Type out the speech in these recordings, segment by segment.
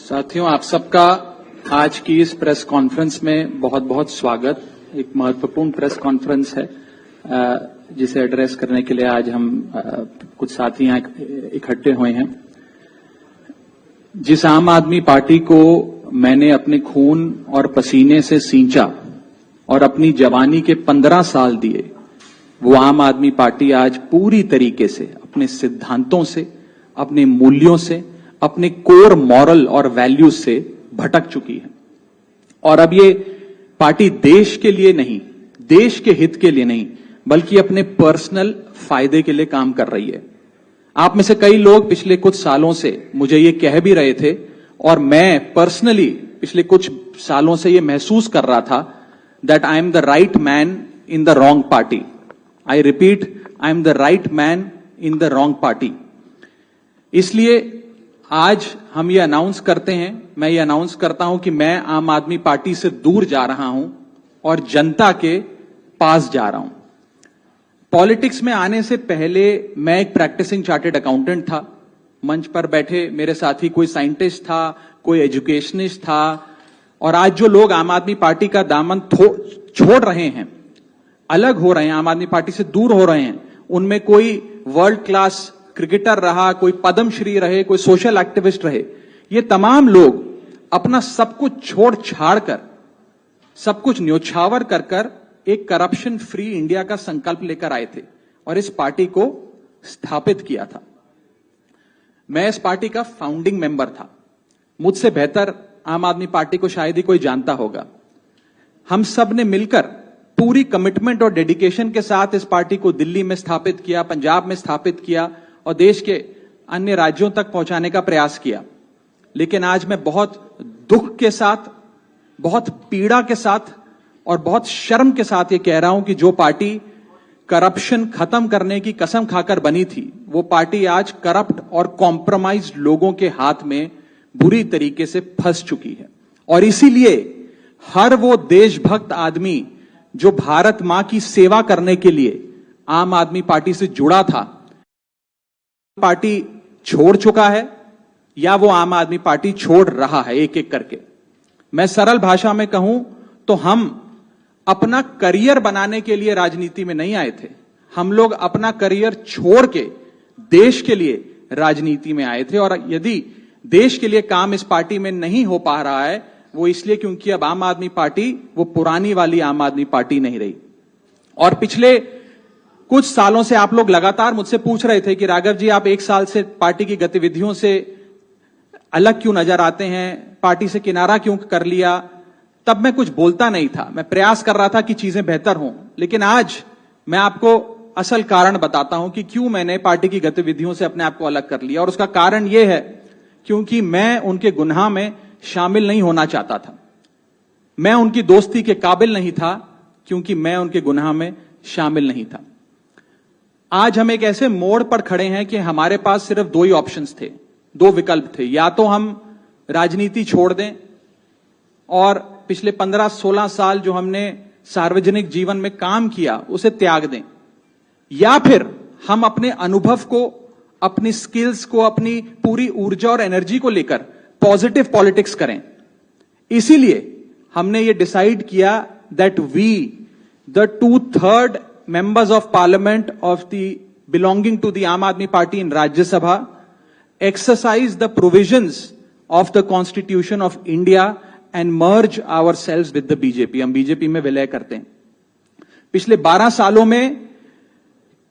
साथियों, आप सबका आज की इस प्रेस कॉन्फ्रेंस में बहुत बहुत स्वागत। एक महत्वपूर्ण प्रेस कॉन्फ्रेंस है जिसे एड्रेस करने के लिए आज हम कुछ साथी यहाँ इकट्ठे हुए हैं। जिस आम आदमी पार्टी को मैंने अपने खून और पसीने से सींचा और अपनी जवानी के 15 साल दिए, वो आम आदमी पार्टी आज पूरी तरीके से अपने सिद्धांतों से, अपने मूल्यों से, अपने कोर मॉरल और वैल्यूज से भटक चुकी है। और अब ये पार्टी देश के लिए नहीं, देश के हित के लिए नहीं, बल्कि अपने पर्सनल फायदे के लिए काम कर रही है। आप में से कई लोग पिछले कुछ सालों से मुझे ये कह भी रहे थे और मैं पर्सनली पिछले कुछ सालों से ये महसूस कर रहा था that I am the right man in the wrong party. I repeat, I am the right man in the wrong party. इसलिए आज हम ये अनाउंस करते हैं, मैं ये अनाउंस करता हूं कि मैं आम आदमी पार्टी से दूर जा रहा हूं और जनता के पास जा रहा हूं। पॉलिटिक्स में आने से पहले मैं एक प्रैक्टिसिंग चार्टर्ड अकाउंटेंट था। मंच पर बैठे मेरे साथी कोई साइंटिस्ट था, कोई एजुकेशनिस्ट था, और आज जो लोग आम आदमी पार्टी का दामन छोड़ रहे हैं, अलग हो रहे हैं, आम आदमी पार्टी से दूर हो रहे हैं, उनमें कोई वर्ल्ड क्लास क्रिकेटर रहा, कोई पद्मश्री रहे, कोई सोशल एक्टिविस्ट रहे, ये तमाम लोग अपना सब कुछ छोड़ छाड़ कर, सब कुछ न्योछावर कर कर एक करप्शन फ्री इंडिया का संकल्प लेकर आए थे और इस पार्टी को स्थापित किया था। मैं इस पार्टी का फाउंडिंग मेंबर था। मुझसे बेहतर आम आदमी पार्टी को शायद ही कोई जानता होगा। हम सब ने मिलकर पूरी कमिटमेंट और डेडिकेशन के साथ इस पार्टी को दिल्ली में स्थापित किया, पंजाब में स्थापित किया और देश के अन्य राज्यों तक पहुंचाने का प्रयास किया। लेकिन आज मैं बहुत दुख के साथ, बहुत पीड़ा के साथ और बहुत शर्म के साथ ये कह रहा हूं कि जो पार्टी करप्शन खत्म करने की कसम खाकर बनी थी, वो पार्टी आज करप्ट और कॉम्प्रोमाइज्ड लोगों के हाथ में बुरी तरीके से फंस चुकी है। और इसीलिए हर वो देशभक्त आदमी जो भारत मां की सेवा करने के लिए आम आदमी पार्टी से जुड़ा था, पार्टी छोड़ चुका है या वो आम आदमी पार्टी छोड़ रहा है एक एक करके। मैं सरल भाषा में कहूं तो हम अपना करियर बनाने के लिए राजनीति में नहीं आए थे। हम लोग अपना करियर छोड़ के देश के लिए राजनीति में आए थे। और यदि देश के लिए काम इस पार्टी में नहीं हो पा रहा है, वो इसलिए क्योंकि अब आम आदमी पार्टी वो पुरानी वाली आम आदमी पार्टी नहीं रही। और पिछले कुछ सालों से आप लोग लगातार मुझसे पूछ रहे थे कि राघव जी, आप एक साल से पार्टी की गतिविधियों से अलग क्यों नजर आते हैं, पार्टी से किनारा क्यों कर लिया। तब मैं कुछ बोलता नहीं था, मैं प्रयास कर रहा था कि चीजें बेहतर हों। लेकिन आज मैं आपको असल कारण बताता हूं कि क्यों मैंने पार्टी की गतिविधियों से अपने आप को अलग कर लिया। और उसका कारण यह है क्योंकि मैं उनके गुनाह में शामिल नहीं होना चाहता था। मैं उनकी दोस्ती के काबिल नहीं था क्योंकि मैं उनके गुनाह में शामिल नहीं था। आज हम एक ऐसे मोड़ पर खड़े हैं कि हमारे पास सिर्फ दो ही ऑप्शंस थे, दो विकल्प थे। या तो हम राजनीति छोड़ दें और पिछले 15-16 साल जो हमने सार्वजनिक जीवन में काम किया उसे त्याग दें, या फिर हम अपने अनुभव को, अपनी स्किल्स को, अपनी पूरी ऊर्जा और एनर्जी को लेकर पॉजिटिव पॉलिटिक्स करें। इसीलिए हमने ये डिसाइड किया that we the 2/3 members of parliament of the belonging to the Aam Aadmi Party in Rajya Sabha exercise the provisions of the Constitution of India and merge ourselves with the BJP। हम BJP में विलय करते हैं। पिछले 12 सालों में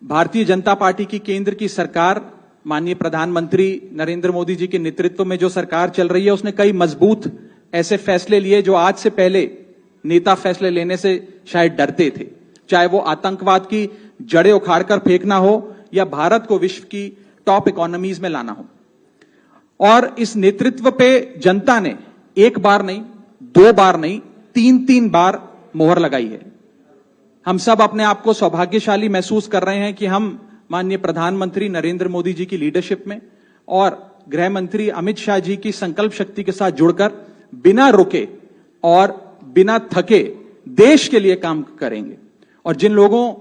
Bharatiya Janata party की केंद्र की सरकार, माननीय प्रधानमंत्री नरेंद्र मोदी जी के नेतृत्व में जो सरकार चल रही है, उसने कई मजबूत ऐसे फैसले लिए जो आज से पहले नेता फैसले लेने से शायद डरते थे। चाहे वो आतंकवाद की जड़ें उखाड़कर फेंकना हो या भारत को विश्व की टॉप इकोनॉमीज में लाना हो। और इस नेतृत्व पे जनता ने एक बार नहीं, दो बार नहीं, 3-3 बार मोहर लगाई है। हम सब अपने आप को सौभाग्यशाली महसूस कर रहे हैं कि हम माननीय प्रधानमंत्री नरेंद्र मोदी जी की लीडरशिप में और गृह मंत्री अमित शाह जी की संकल्प शक्ति के साथ जुड़कर बिना रुके और बिना थके देश के लिए काम करेंगे। और जिन लोगों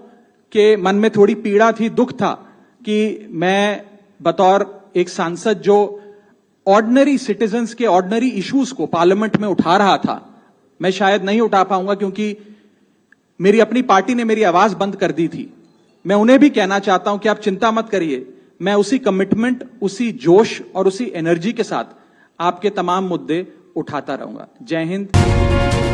के मन में थोड़ी पीड़ा थी, दुख था कि मैं बतौर एक सांसद जो ऑर्डिनरी सिटीजन्स के ऑर्डिनरी इश्यूज को पार्लियामेंट में उठा रहा था, मैं शायद नहीं उठा पाऊंगा क्योंकि मेरी अपनी पार्टी ने मेरी आवाज बंद कर दी थी। मैं उन्हें भी कहना चाहता हूं कि आप चिंता मत करिए, मैं उसी कमिटमेंट, उसी जोश और उसी एनर्जी के साथ आपके तमाम मुद्दे उठाता रहूंगा। जय हिंद।